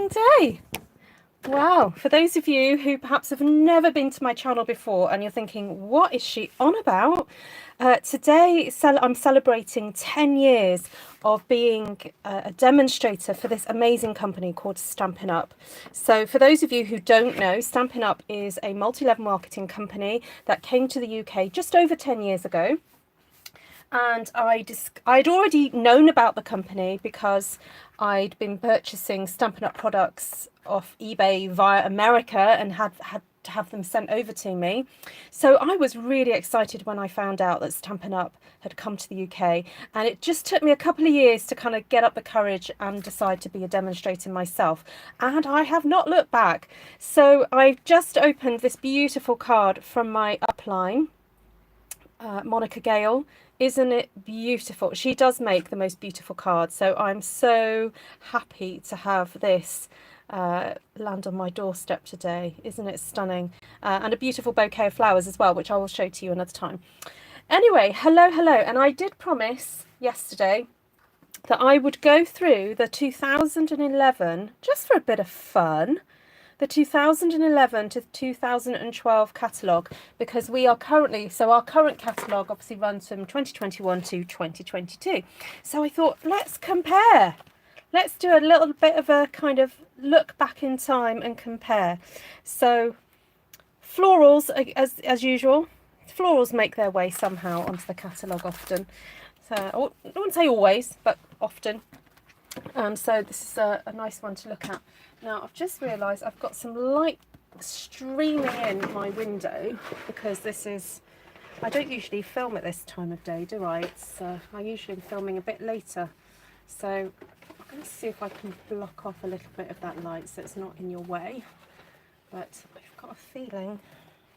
exciting day. Wow, for those of you who perhaps have never been to my channel before and you're thinking, what is she on about? Today I'm celebrating 10 years of being a demonstrator for this amazing company called Stampin' Up. So for those of you who don't know, Stampin' Up is a multi-level marketing company that came to the UK just over 10 years ago. And I'd already known about the company because I'd been purchasing Stampin' Up products off eBay via America and had to have them sent over to me. So I was really excited when I found out that Stampin' Up had come to the UK, and it just took me a couple of years to kind of get up the courage and decide to be a demonstrator myself, and I have not looked back. So I've just opened this beautiful card from my upline, Monica Gale. Isn't it beautiful? She does make the most beautiful cards, so I'm so happy to have this land on my doorstep today. Isn't it stunning? And a beautiful bouquet of flowers as well, which I will show to you another time. Anyway, hello, and I did promise yesterday that I would go through the 2011, just for a bit of fun, the 2011 to 2012 catalogue, because we are currently, so our current catalogue obviously runs from 2021 to 2022. So I thought, let's compare. Let's do a little bit of a kind of look back in time and compare. So florals, as usual, florals make their way somehow onto the catalogue often. So I wouldn't say always, but often. So this is a nice one to look at. Now I've just realised I've got some light streaming in my window because this is, I don't usually film at this time of day, do I? It's I usually am filming a bit later. So I'm going to see if I can block off a little bit of that light so it's not in your way. But I've got a feeling,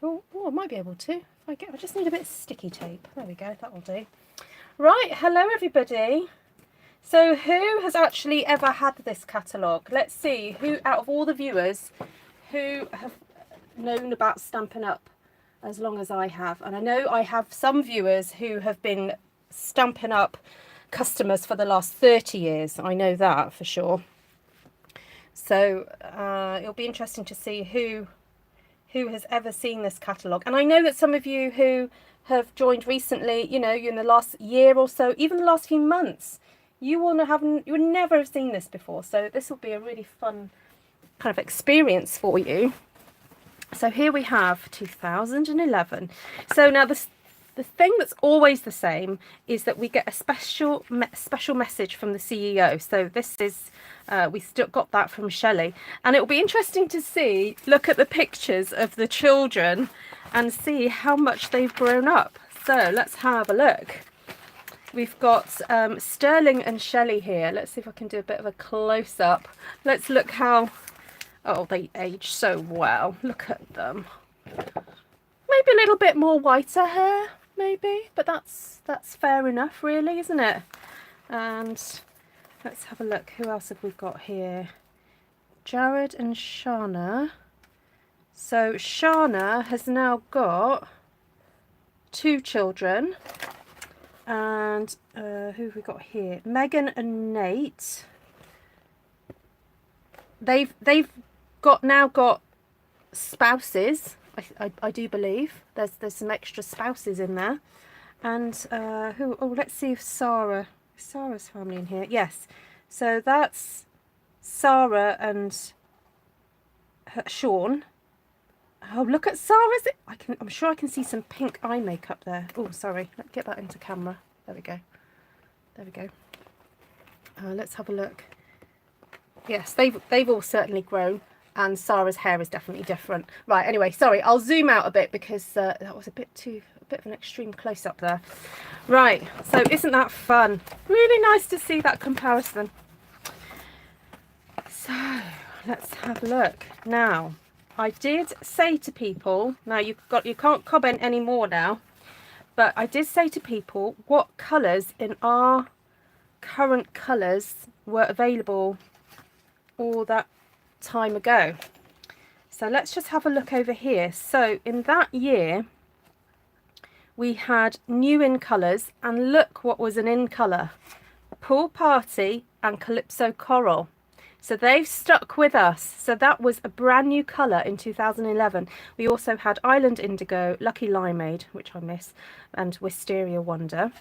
oh I might be able to. I just need a bit of sticky tape. There we go, that will do. Right, hello everybody. So who has actually ever had this catalogue? Let's see, who out of all the viewers who have known about Stampin' Up as long as I have. And I know I have some viewers who have been Stampin' Up customers for the last 30 years. I know that for sure. So it'll be interesting to see who has ever seen this catalogue. And I know that some of you who have joined recently, you know, in the last year or so, even the last few months, you would never have seen this before. So this will be a really fun kind of experience for you. So here we have 2011. So now the thing that's always the same is that we get a special message from the CEO. So this is, we still got that from Shelley. And it will be interesting to see, look at the pictures of the children and see how much they've grown up. So let's have a look. We've got Sterling and Shelley here. Let's see if I can do a bit of a close-up. Let's look how, oh, they age so well. Look at them. Maybe a little bit more whiter hair, maybe, but that's fair enough, really, isn't it? And let's have a look. Who else have we got here? Jared and Shana. So Shana has now got 2 children. And who have we got here? Megan and Nate. They've now got spouses. I do believe there's some extra spouses in there. And who? Oh, let's see if Sarah's family in here. Yes. So that's Sarah and Sean. Oh, look at Sarah's. I'm sure I can see some pink eye makeup there. Oh, sorry. Let's get that into camera. There we go. There we go. Let's have a look. Yes, they've all certainly grown, and Sarah's hair is definitely different. Right. Anyway, sorry. I'll zoom out a bit because that was a bit of an extreme close up there. Right. So isn't that fun? Really nice to see that comparison. So let's have a look now. I did say to people, now you can't comment anymore now, but I did say to people what colours in our current colours were available all that time ago. So let's just have a look over here. So in that year, we had new in colours, and look what was an in colour. Pool Party and Calypso Coral. So they've stuck with us. So that was a brand new colour in 2011. We also had Island Indigo, Lucky Limeade, which I miss, and Wisteria Wonder.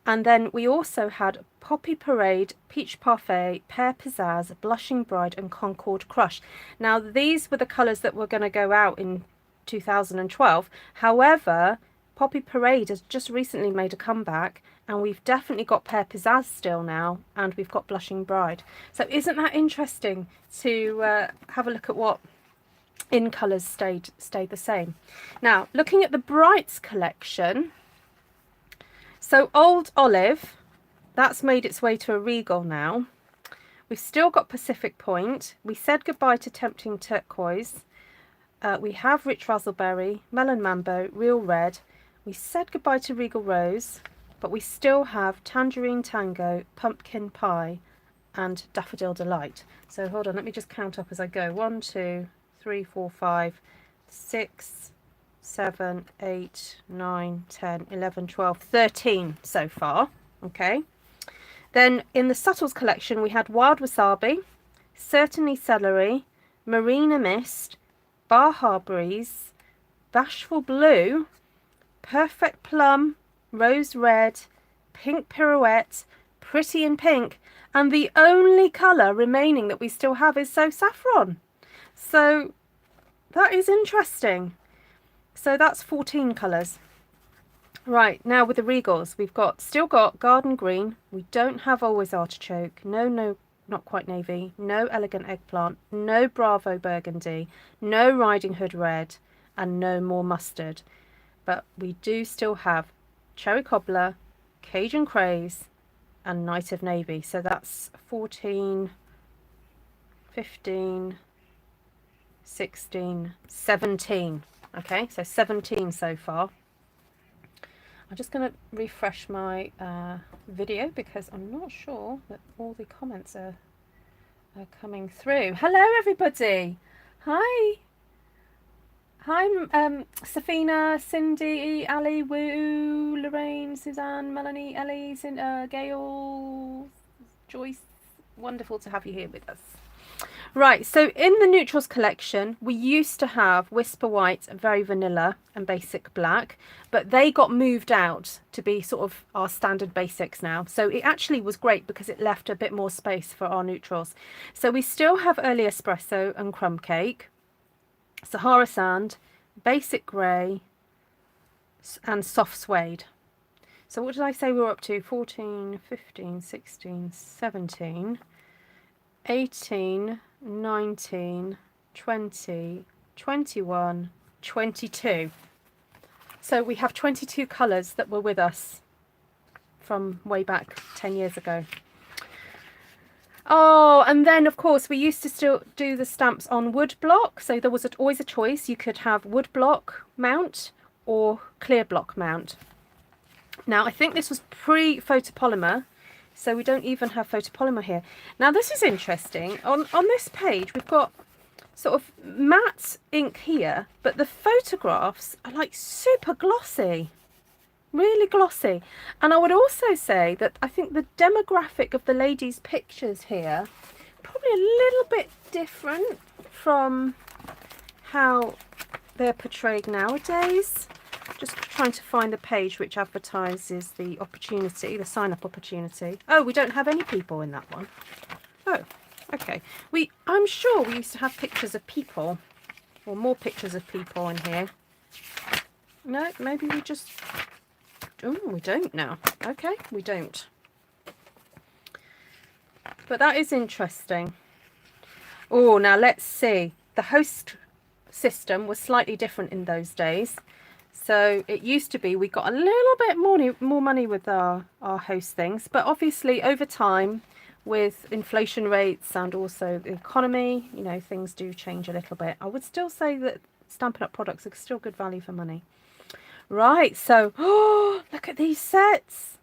And then we also had Poppy Parade, Peach Parfait, Pear Pizzazz, Blushing Bride and Concord Crush. Now these were the colours that were going to go out in 2012. However, Poppy Parade has just recently made a comeback, and we've definitely got Pear Pizzazz still now, and we've got Blushing Bride. So isn't that interesting to have a look at what in colours stayed the same. Now looking at the Brights collection, so Old Olive, that's made its way to a Regal now. We've still got Pacific Point. We said goodbye to Tempting Turquoise. We have Rich Razzleberry, Melon Mambo, Real Red. We said goodbye to Regal Rose, but we still have Tangerine Tango, Pumpkin Pie and Daffodil Delight. So hold on, let me just count up as I go. 1, 2, 3, 4, 5, 6, 7, 8, 9, 10, 11, 12, 13 so far. Okay. Then in the Subtles collection we had Wild Wasabi, Certainly Celery, Marina Mist, Baja Breeze, Bashful Blue, Perfect Plum, Rose Red, Pink Pirouette, Pretty in Pink, and the only colour remaining that we still have is So Saffron. So that is interesting. So that's 14 colours. Right, now with the Regals, we've still got Garden Green. We don't have Always Artichoke. No, not quite navy. No Elegant Eggplant. No Bravo Burgundy. No Riding Hood Red. And no More Mustard. But we do still have Cherry Cobbler, Cajun Craze, and Night of Navy. So that's 14, 15, 16, 17. Okay, so 17 so far. I'm just going to refresh my video because I'm not sure that all the comments are coming through. Hello everybody. Hi. Hi, Safina, Cindy, Ali, Woo, Lorraine, Suzanne, Melanie, Ellie, Gail, Joyce. Wonderful to have you here with us. Right, so in the Neutrals collection, we used to have Whisper White, very vanilla and basic black, but they got moved out to be sort of our standard basics now. So it actually was great because it left a bit more space for our neutrals. So we still have Early Espresso and Crumb Cake, Sahara Sand, Basic Grey, and Soft Suede. So what did I say we were up to? 14, 15, 16, 17, 18, 19, 20, 21, 22. So we have 22 colours that were with us from way back 10 years ago. Oh, and then of course we used to still do the stamps on wood block. So there was always a choice. You could have wood block mount or clear block mount. Now I think this was pre-photopolymer, so we don't even have photopolymer here. Now this is interesting. On this page we've got sort of matte ink here, but the photographs are like super glossy. Really glossy. And I would also say that I think the demographic of the ladies' pictures here probably a little bit different from how they're portrayed nowadays. Just trying to find the page which advertises the opportunity, the sign-up opportunity. Oh, we don't have any people in that one. Oh, okay. I'm sure we used to have pictures of people, or more pictures of people in here. No, maybe we just... Oh, we don't now. Okay, we don't. But that is interesting. Oh, now let's see. The host system was slightly different in those days. So it used to be we got a little bit more money with our host things. But obviously over time, with inflation rates and also the economy, you know, things do change a little bit. I would still say that Stampin' Up! Products are still good value for money. Right, so, oh, look at these sets.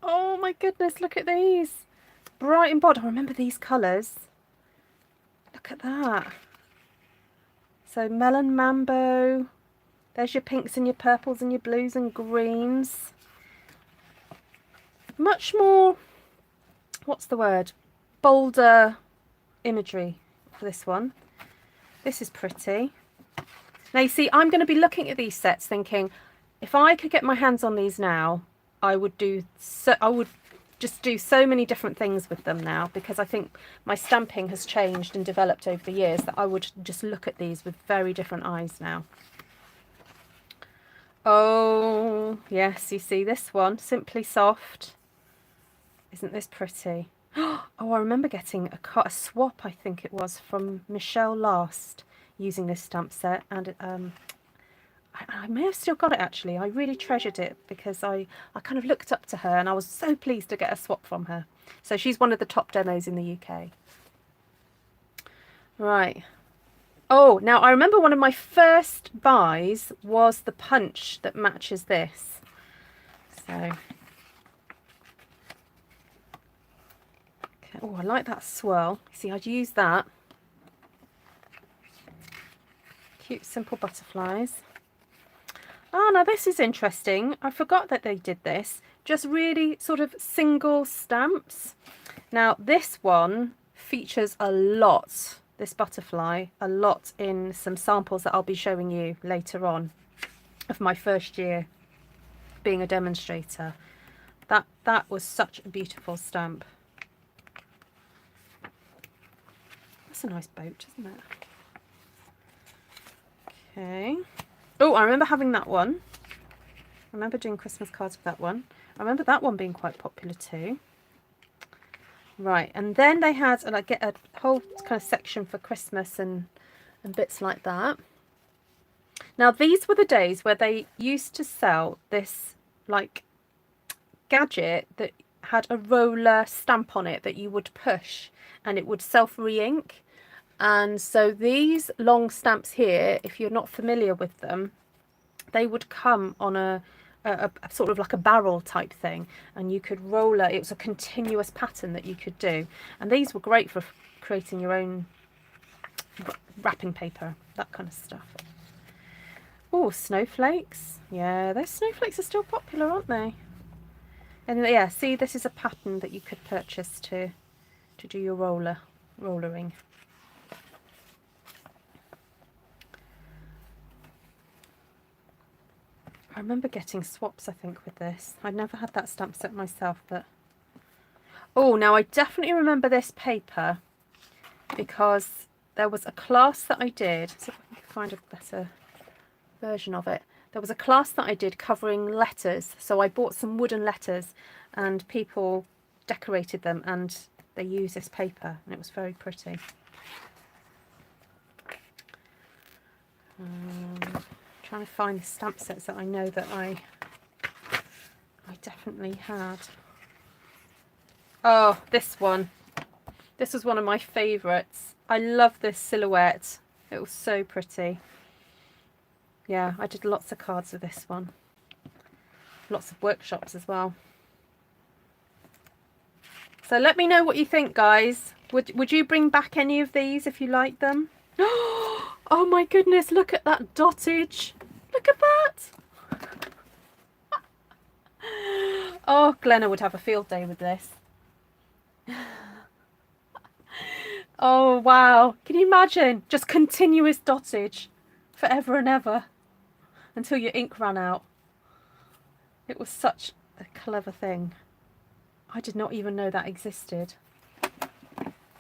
Oh my goodness, look at these. Bright and bold. I remember these colours. Look at that. So Melon Mambo. There's your pinks and your purples and your blues and greens. Much more, what's the word? bolder imagery for this one. This is pretty. Now you see, I'm going to be looking at these sets thinking, if I could get my hands on these now, I would just do so many different things with them now, because I think my stamping has changed and developed over the years, that I would just look at these with very different eyes now. Oh yes, you see this one, Simply Soft. Isn't this pretty? Oh, I remember getting a swap, I think it was, from Michelle Last, using this stamp set, and I may have still got it actually. I really treasured it because I kind of looked up to her, and I was so pleased to get a swap from her. So she's one of the top demos in the UK. Right. Oh, now I remember one of my first buys was the punch that matches this. So, okay. Oh, I like that swirl. See, I'd use that. Cute, simple butterflies. Oh, now this is interesting. I forgot that they did this. Just really sort of single stamps. Now this one features a lot, this butterfly, a lot in some samples that I'll be showing you later on of my first year being a demonstrator. That was such a beautiful stamp. That's a nice boat, isn't it? Okay. Oh, I remember having that one. I remember doing Christmas cards with that one. I remember that one being quite popular too. Right, and then they had like a whole kind of section for Christmas and bits like that. Now these were the days where they used to sell this like gadget that had a roller stamp on it that you would push and it would self re-ink. And so these long stamps here, if you're not familiar with them, they would come on a sort of like a barrel type thing, and you could roller. It was a continuous pattern that you could do, and these were great for creating your own wrapping paper, that kind of stuff. Oh, snowflakes. Yeah, those snowflakes are still popular, aren't they? And yeah, see, this is a pattern that you could purchase to do your rollering. I remember getting swaps, I think, with this. I'd never had that stamp set myself, but... Oh, now I definitely remember this paper because there was a class that I did. See if I can find a better version of it. There was a class that I did covering letters. So I bought some wooden letters and people decorated them and they used this paper and it was very pretty. Trying to find the stamp sets that I know that I definitely had. Oh, this one. This was one of my favourites. I love this silhouette. It was so pretty. Yeah, I did lots of cards with this one. Lots of workshops as well. So let me know what you think, guys. Would you bring back any of these if you like them? Oh my goodness, look at that dottage. Look at that. Oh, Glenna would have a field day with this. Oh, wow. Can you imagine? Just continuous dottage forever and ever until your ink ran out. It was such a clever thing. I did not even know that existed.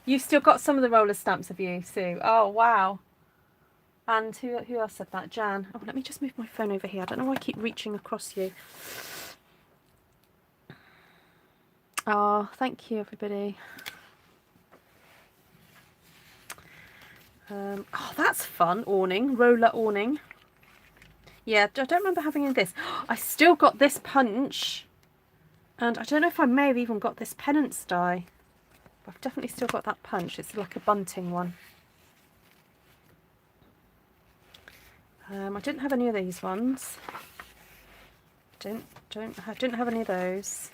You've still got some of the roller stamps, have you, Sue? Oh, wow. And who else said that? Jan. Oh, let me just move my phone over here. I don't know why I keep reaching across you. Oh, thank you, everybody. Oh, that's fun. Awning. Roller awning. Yeah, I don't remember having any of this. I still got this punch. And I don't know if I may have even got this penance die. But I've definitely still got that punch. It's like a bunting one. I didn't have any of these ones. I didn't have any of those.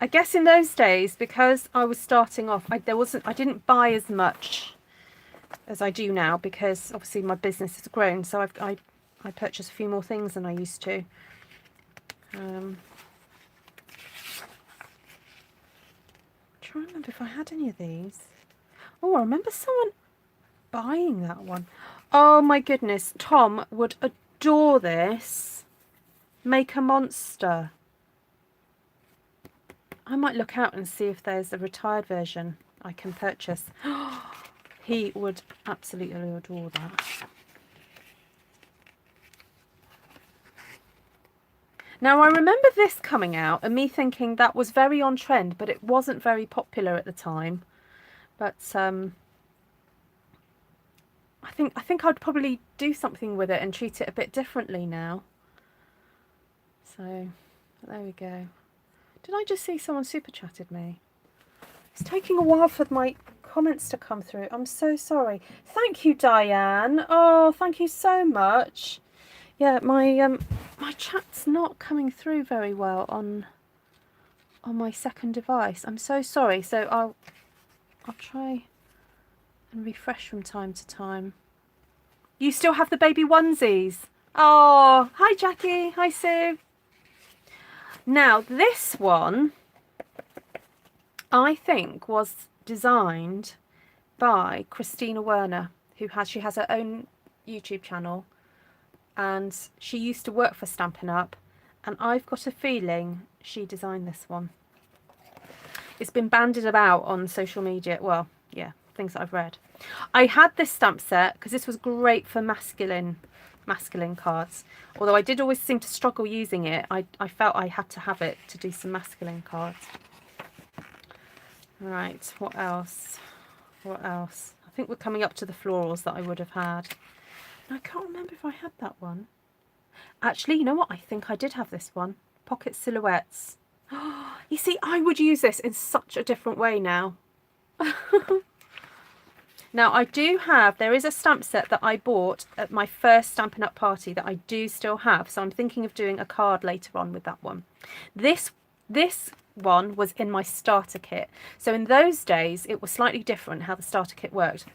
I guess in those days, because I was starting off, I didn't buy as much as I do now, because obviously my business has grown. So I purchased a few more things than I used to. trying to remember if I had any of these. Oh, I remember someone buying that one. Oh my goodness, Tom would adore this. Make a monster. I might look out and see if there's a retired version I can purchase. He would absolutely adore that. Now, I remember this coming out and me thinking that was very on trend, but it wasn't very popular at the time. But I think I'd probably do something with it and treat it a bit differently now. So there we go. Did I just see someone super chatted me? It's taking a while for my comments to come through. I'm so sorry. Thank you, Diane. Oh, thank you so much. Yeah, my chat's not coming through very well on my second device. I'm so sorry. So I'll try and refresh from time to time. You still have the baby onesies. Oh, hi Jackie. Hi Sue. Now this one I think was designed by Christina Werner, she has her own YouTube channel, and she used to work for Stampin' Up, and I've got a feeling she designed this one. It's been bandied about on social media. Well, yeah, things that I've read. I had this stamp set because this was great for masculine cards. Although I did always seem to struggle using it, I felt I had to have it to do some masculine cards. Right, what else? What else? I think we're coming up to the florals that I would have had. I can't remember if I had that one. Actually, you know what? I think I did have this one. Pocket silhouettes. You see, I would use this in such a different way now. Now, I do have, there is a stamp set that I bought at my first Stampin' Up party that I do still have. So I'm thinking of doing a card later on with that one. This one was in my starter kit. So in those days, it was slightly different how the starter kit worked.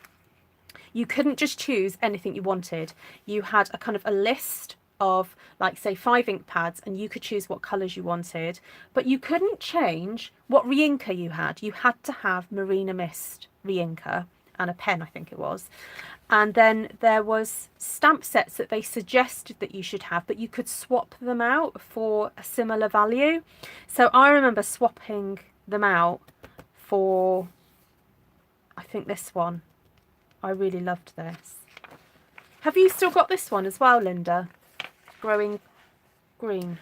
You couldn't just choose anything you wanted. You had a kind of a list of, like, say 5 ink pads, and you could choose what colours you wanted, but you couldn't change what re-inker you had. You had to have Marina Mist re-inker and a pen, I think it was. And then there was stamp sets that they suggested that you should have, but you could swap them out for a similar value. So I remember swapping them out for, I think this one. I really loved this. Have you still got this one as well, Linda? Growing green.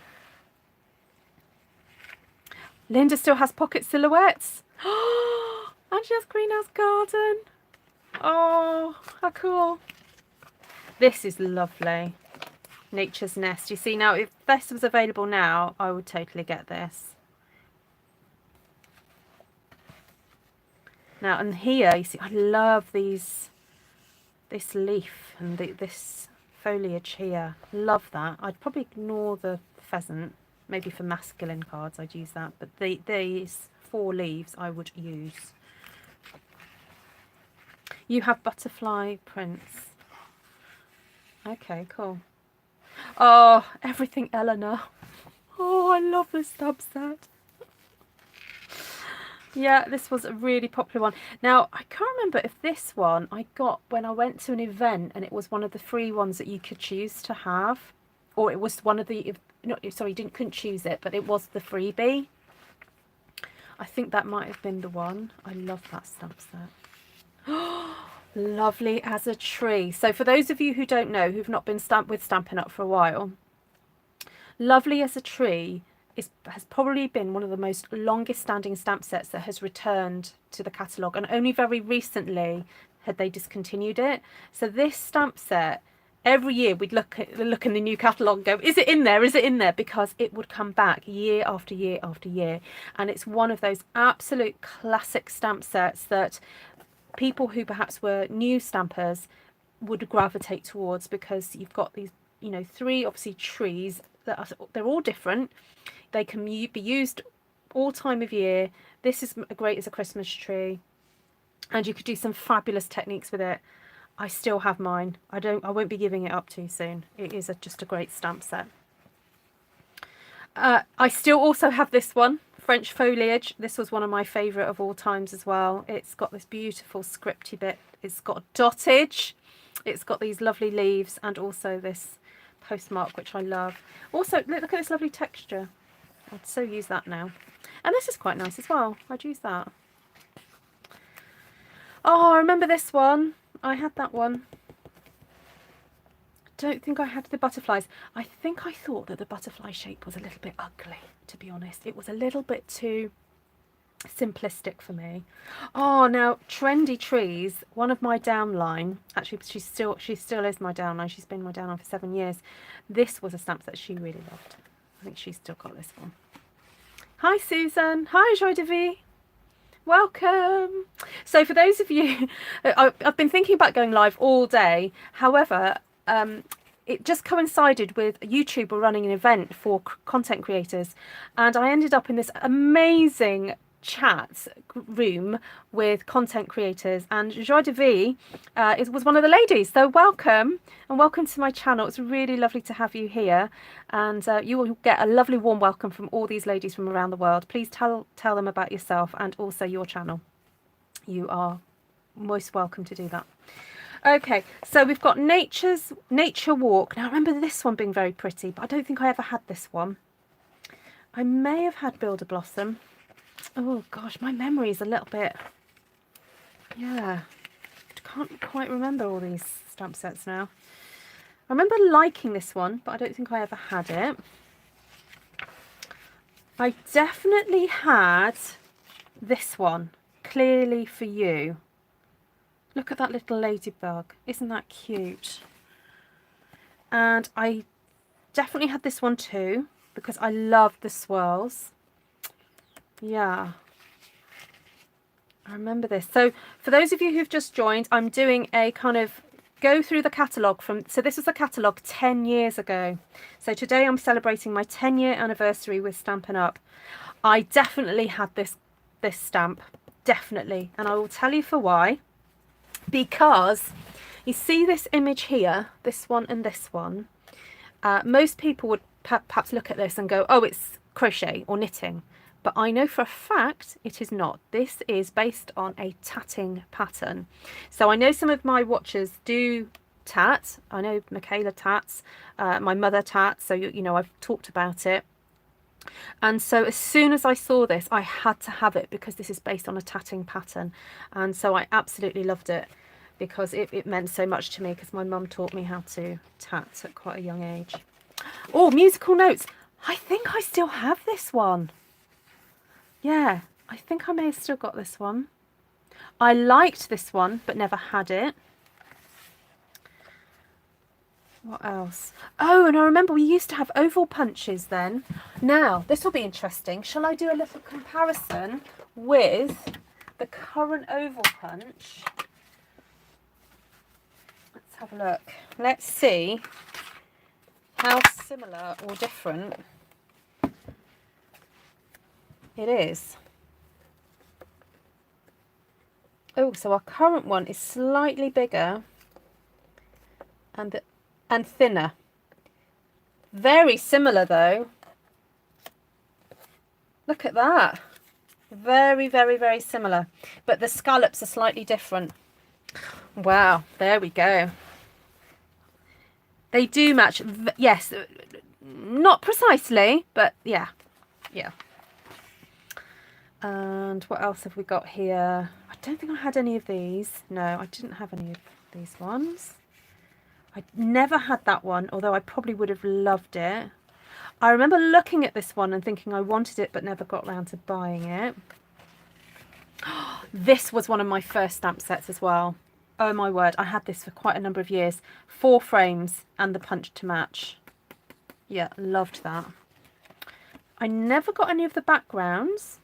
Linda still has pocket silhouettes. And she has greenhouse garden. Oh, how cool. This is lovely. Nature's Nest. You see, now if this was available now, I would totally get this. Now, and here, you see, I love this leaf and this foliage here. Love that. I'd probably ignore the pheasant. Maybe for masculine cards I'd use that. But these 4 leaves I would use. You have butterfly prints. Okay, cool. Oh, everything Eleanor. Oh, I love this stamp set. Yeah, this was a really popular one. Now, I can't remember if this one I got when I went to an event and it was one of the free ones that you could choose to have. Or it was one of the, no, sorry, couldn't choose it, but it was the freebie. I think that might have been the one. I love that stamp set. Lovely as a tree. So for those of you who don't know, who've not been with Stampin' Up for a while, Lovely as a Tree has probably been one of the most longest standing stamp sets that has returned to the catalogue, and only very recently had they discontinued it. So this stamp set, every year we'd look in the new catalogue and go, is it in there, is it in there, because it would come back year after year after year. And it's one of those absolute classic stamp sets that people who perhaps were new stampers would gravitate towards, because you've got these, you know, 3 obviously trees that are, they're all different. They can be used all time of year. This is great as a Christmas tree, and you could do some fabulous techniques with it. I still have mine. I won't be giving it up too soon. It is just a great stamp set. I still also have this one, French foliage. This was one of my favourite of all times as well. It's got this beautiful scripty bit. It's got dotage. It's got these lovely leaves and also this postmark, which I love. Also, look at this lovely texture. I'd so use that now. And this is quite nice as well. I'd use that. Oh, I remember this one. I had that one. Don't think I had the butterflies. I think I thought that the butterfly shape was a little bit ugly, to be honest. It was a little bit too simplistic for me. Oh, now Trendy Trees, one of my downline, actually she still is my downline. She's been my downline for 7 years. This was a stamp that she really loved. I think she's still got this one. Hi Susan. Hi Joy de Vie. Welcome. So for those of you, I've been thinking about going live all day. However, it just coincided with YouTube were running an event for content creators, and I ended up in this amazing chat room with content creators, and Joy de Vie was one of the ladies. So welcome, and welcome to my channel. It's really lovely to have you here, and you will get a lovely warm welcome from all these ladies from around the world. Please tell them about yourself and also your channel. You are most welcome to do that. Okay, so we've got Nature Walk. Now, I remember this one being very pretty, but I don't think I ever had this one. I may have had Builder Blossom. Oh, gosh, my memory is a little bit... Yeah, I can't quite remember all these stamp sets now. I remember liking this one, but I don't think I ever had it. I definitely had this one, Clearly For You. Look at that little ladybug. Isn't that cute? And I definitely had this one too, because I love the swirls. Yeah. I remember this. So for those of you who've just joined, I'm doing a kind of go through the catalogue from, so this was the catalogue 10 years ago. So today I'm celebrating my 10-year anniversary with Stampin' Up. I definitely had this stamp, definitely. And I will tell you for why. Because you see this image here, this one and this one, most people would perhaps look at this and go, oh, it's crochet or knitting. But I know for a fact it is not. This is based on a tatting pattern. So I know some of my watchers do tat. I know Michaela tats, my mother tats, so you know, I've talked about it. And so as soon as I saw this, I had to have it because this is based on a tatting pattern. And so I absolutely loved it because it meant so much to me, because my mum taught me how to tat at quite a young age. Oh, musical notes. I think I still have this one. Yeah, I think I may have still got this one. I liked this one, but never had it. What else? Oh, and I remember we used to have oval punches then. Now, this will be interesting. Shall I do a little comparison with the current oval punch? Let's have a look. Let's see how similar or different it is. Oh, so our current one is slightly bigger and thinner. Very similar though. Look at that. Very, very, very similar. But the scallops are slightly different. Wow, there we go. They do match. Yes, not precisely, but yeah. Yeah. And what else have we got here? I don't think I had any of these. No, I didn't have any of these ones. I never had that one, although I probably would have loved it. I remember looking at this one and thinking I wanted it, but never got around to buying it. This was one of my first stamp sets as well. Oh my word, I had this for quite a number of years. 4 frames and the punch to match. Yeah, loved that. I never got any of the backgrounds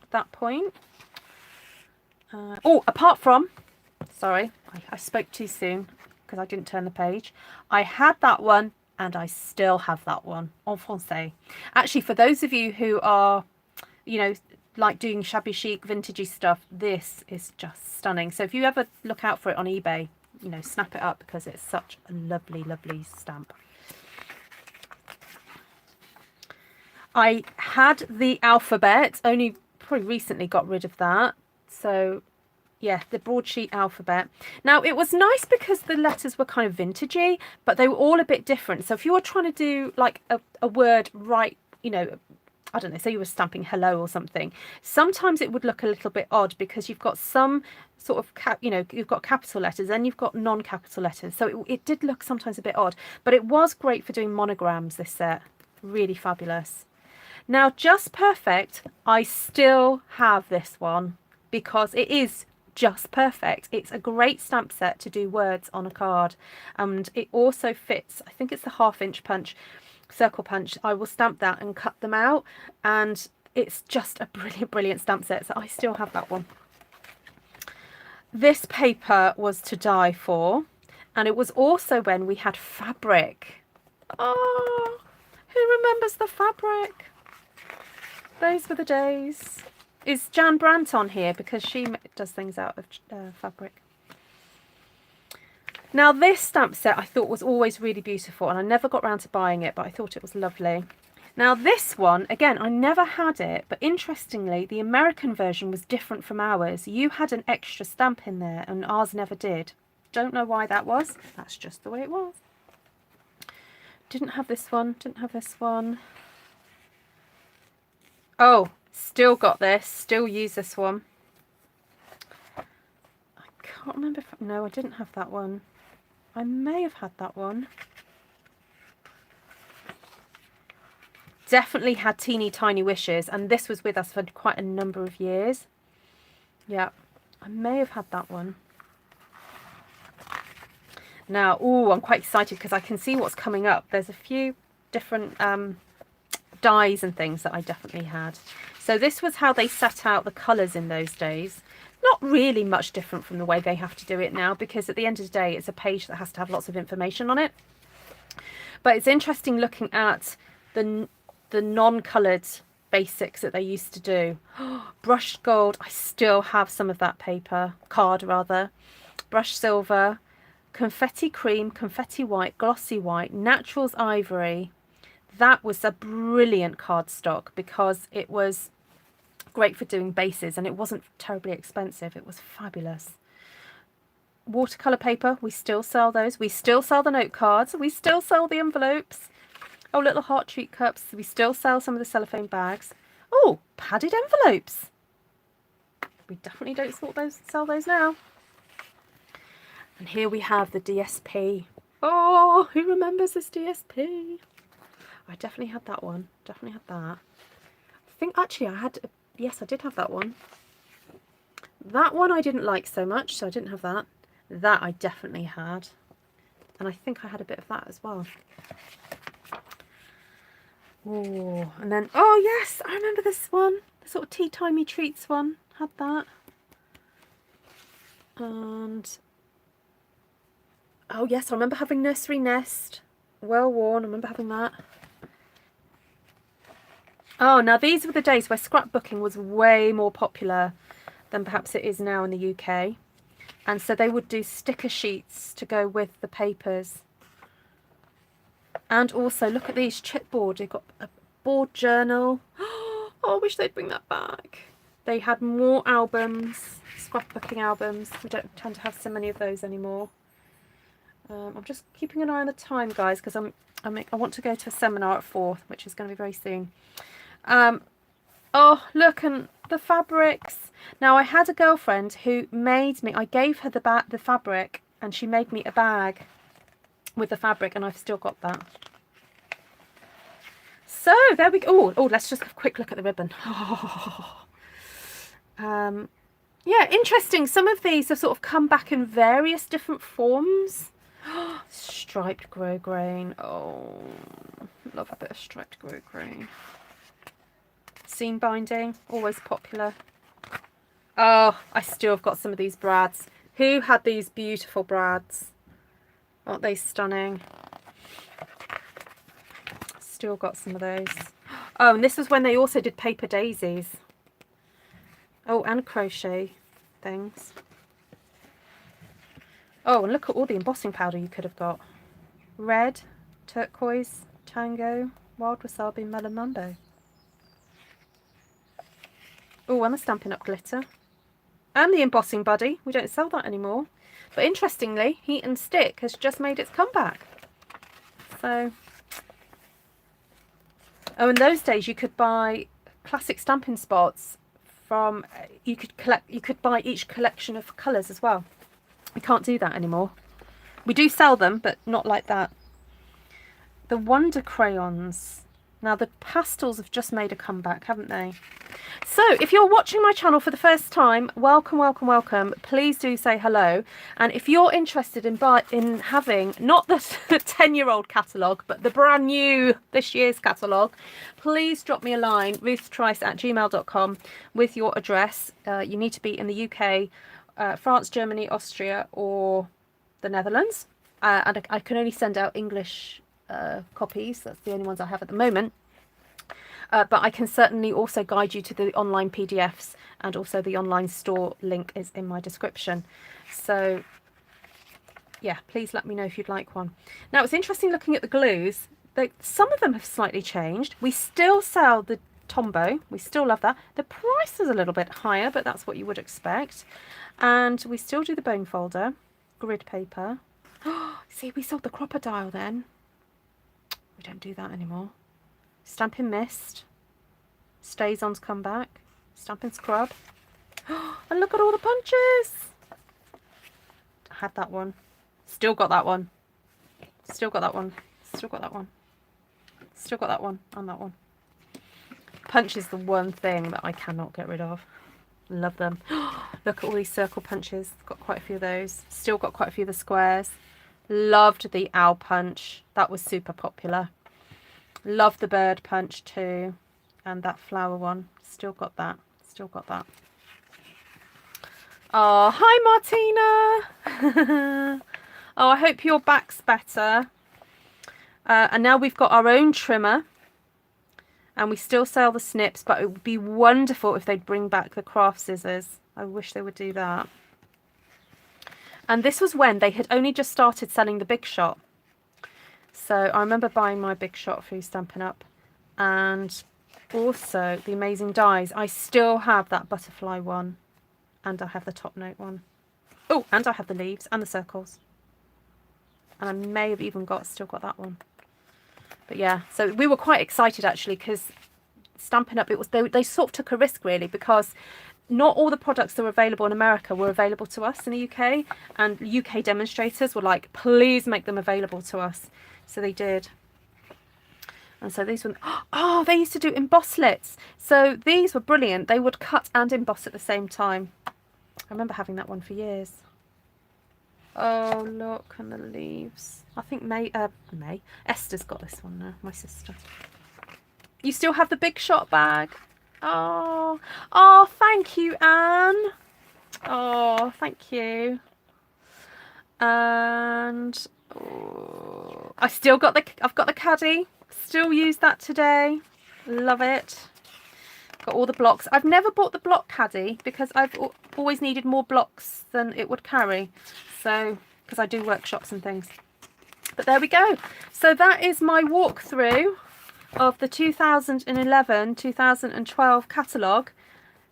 at that point. Oh, apart from, sorry, I spoke too soon because I didn't turn the page. I had that one and I still have that one en français. Actually, for those of you who are, you know, like doing shabby chic, vintagey stuff, this is just stunning. So if you ever look out for it on eBay, you know, snap it up because it's such a lovely, lovely stamp. I had the alphabet, only probably recently got rid of that. So yeah, the broadsheet alphabet. Now it was nice because the letters were kind of vintagey, but they were all a bit different. So if you were trying to do like a word right, you know, I don't know, say you were stamping hello or something, sometimes it would look a little bit odd because you've got some sort of, you know, you've got capital letters and you've got non-capital letters. So it did look sometimes a bit odd, but it was great for doing monograms, this set. Really fabulous. Now, Just Perfect, I still have this one because it is just perfect. It's a great stamp set to do words on a card, and it also fits, I think it's the 1/2 inch punch, circle punch. I will stamp that and cut them out, and it's just a brilliant stamp set. So I still have that one. This paper was to die for, and it was also when we had fabric. Oh, who remembers the fabric? Those were the days. Is Jan Brandt on here? Because she does things out of fabric. Now this stamp set I thought was always really beautiful, and I never got round to buying it, but I thought it was lovely. Now this one, again, I never had it, but interestingly, the American version was different from ours. You had an extra stamp in there, and ours never did. Don't know why that was. That's just the way it was. Didn't have this one, didn't have this one. Oh, still got this, still use this one. I can't remember if, no, I didn't have that one. I may have had that one. Definitely had Teeny Tiny Wishes, and this was with us for quite a number of years. Yeah, I may have had that one. Now, oh, I'm quite excited because I can see what's coming up. There's a few different dies and things that I definitely had. So this was how they set out the colours in those days. Not really much different from the way they have to do it now, because at the end of the day it's a page that has to have lots of information on it. But it's interesting looking at the non-coloured basics that they used to do. Brushed gold, I still have some of that paper, card rather. Brushed silver, confetti cream, confetti white, glossy white, naturals ivory. That was a brilliant cardstock because it was great for doing bases and it wasn't terribly expensive. It was fabulous. Watercolour paper, we still sell those. We still sell the note cards. We still sell the envelopes. Oh, little heart treat cups. We still sell some of the cellophane bags. Oh, padded envelopes. We definitely don't sell those now. And here we have the DSP. Oh, who remembers this DSP? I definitely had that one. Definitely had that. I think actually I had, yes, I did have that one. That one I didn't like so much, so I didn't have that. That I definitely had. And I think I had a bit of that as well. Oh, and then, oh yes, I remember this one. The sort of tea timey treats one. Had that. And, oh yes, I remember having Nursery Nest. Well worn, I remember having that. Oh, now these were the days where scrapbooking was way more popular than perhaps it is now in the UK. And so they would do sticker sheets to go with the papers. And also, look at these chipboard. You've got a board journal. Oh, I wish they'd bring that back. They had more albums, scrapbooking albums. We don't tend to have so many of those anymore. I'm just keeping an eye on the time, guys, because I want to go to a seminar at 4, which is going to be very soon. Oh, look, and the fabrics. Now, I had a girlfriend who made me, I gave her the fabric, and she made me a bag with the fabric, and I've still got that. So, there we go. Oh, let's just have a quick look at the ribbon. Yeah, interesting. Some of these have sort of come back in various different forms. Striped grosgrain. Oh, love a bit of striped grosgrain. Seam binding, always popular. Oh, I still have got some of these brads. Who had these beautiful brads? Aren't they stunning? Still got some of those. Oh, and this was when they also did paper daisies. Oh, and crochet things. Oh, and look at all the embossing powder you could have got. Red, turquoise, tango, wild wasabi, melon mambo. Oh, and the Stampin' Up glitter. And the embossing buddy. We don't sell that anymore. But interestingly, Heat and Stick has just made its comeback. So, oh, in those days you could buy classic Stampin' spots from, you could buy each collection of colours as well. We can't do that anymore. We do sell them, but not like that. The Wonder crayons. Now the pastels have just made a comeback, haven't they? So if you're watching my channel for the first time, welcome, welcome, welcome. Please do say hello. And if you're interested in having not the 10-year-old catalogue, but the brand new this year's catalogue, please drop me a line, ruthtrice@gmail.com, with your address. You need to be in the UK, France, Germany, Austria, or the Netherlands. And I can only send out English copies. That's the only ones I have at the moment. But I can certainly also guide you to the online PDFs, and also the online store link is in my description. So yeah, please let me know if you'd like one. Now it's interesting looking at the glues. Some of them have slightly changed. We still sell the Tombow. We still love that. The price is a little bit higher, but that's what you would expect. And we still do the bone folder, grid paper. See, we sold the Crocodile then. We don't do that anymore. Stampin' Mist, Stay-On's come back, Stampin' Scrub, and look at all the punches. I had that one, still got that one, still got that one, still got that one, still got that one, and that one. Punch is the one thing that I cannot get rid of. Love them. Look at all these circle punches, got quite a few of those, still got quite a few of the squares. Loved the owl punch, that was super popular. Love the bird punch too, and that flower one. Still got that. Still got that. Oh, hi Martina. Oh, I hope your back's better. And now we've got our own trimmer, and we still sell the snips, but it would be wonderful if they'd bring back the craft scissors. I wish they would do that. And this was when they had only just started selling the Big Shot. So I remember buying my Big Shot through Stampin' Up, and also the Amazing Dies. I still have that butterfly one, and I have the top note one. Oh, and I have the leaves and the circles. And I may have even still got that one. But yeah, so we were quite excited actually, because Stampin' Up, they sort of took a risk really, because not all the products that were available in America were available to us in the UK, and UK demonstrators were like, please make them available to us. So they did. And so these were, oh, they used to do embosslets. So these were brilliant. They would cut and emboss at the same time. I remember having that one for years. Oh, look, and the leaves. I think Esther's got this one now, my sister. You still have the Big Shot bag. Oh, thank you, Anne. Oh, thank you. And I still got I've got the caddy. Still use that today. Love it. Got all the blocks. I've never bought the block caddy because I've always needed more blocks than it would carry. So, because I do workshops and things. But there we go. So that is my walkthrough of the 2011-2012 catalogue.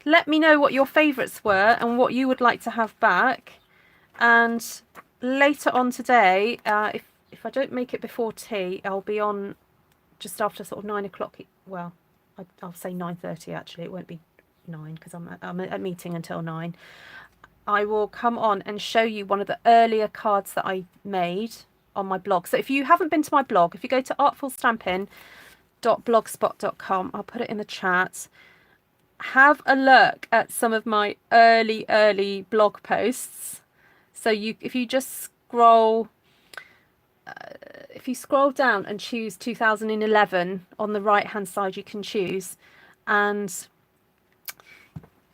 Let me know what your favourites were and what you would like to have back. And later on today, if I don't make it before tea, I'll be on just after sort of 9 o'clock. Well, I'll say 9:30 actually. It won't be 9 because I'm at a meeting until 9. I will come on and show you one of the earlier cards that I made on my blog. So if you haven't been to my blog, if you go to artfulstampin.blogspot.com, I'll put it in the chat. Have a look at some of my early blog posts. So if you just scroll, if you scroll down and choose 2011 on the right hand side, you can choose and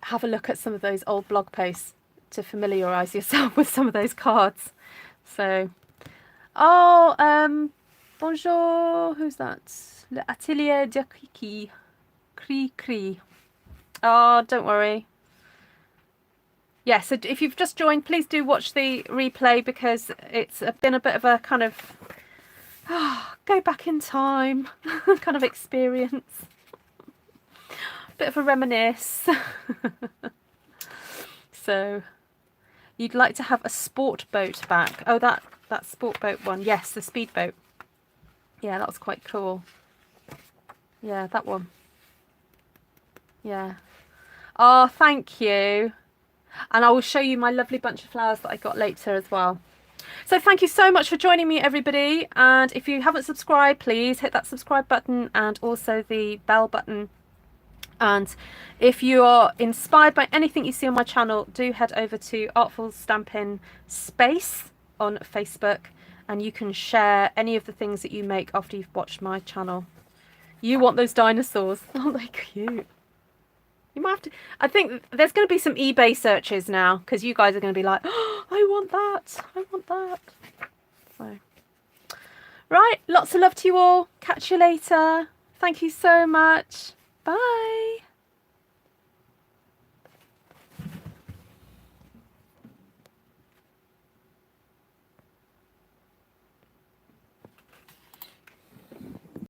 have a look at some of those old blog posts to familiarize yourself with some of those cards. So, bonjour, who's that? L'atelier de Cri. Oh, don't worry. Yeah, so if you've just joined, please do watch the replay because it's been a bit of a kind of go back in time kind of experience. bit of a reminisce. So you'd like to have a sport boat back. Oh, that sport boat one. Yes, the speedboat. Yeah, that was quite cool. Yeah, that one. Yeah. Oh, thank you. And I will show you my lovely bunch of flowers that I got later as well. So thank you so much for joining me, everybody. And if you haven't subscribed, please hit that subscribe button and also the bell button. And if you are inspired by anything you see on my channel, do head over to Artful Stampin Space on Facebook, and you can share any of the things that you make after you've watched my channel. You want those dinosaurs. Aren't they cute? You might have to. I think there's going to be some eBay searches now, because you guys are going to be like, oh, I want that. I want that. So, right. Lots of love to you all. Catch you later. Thank you so much. Bye.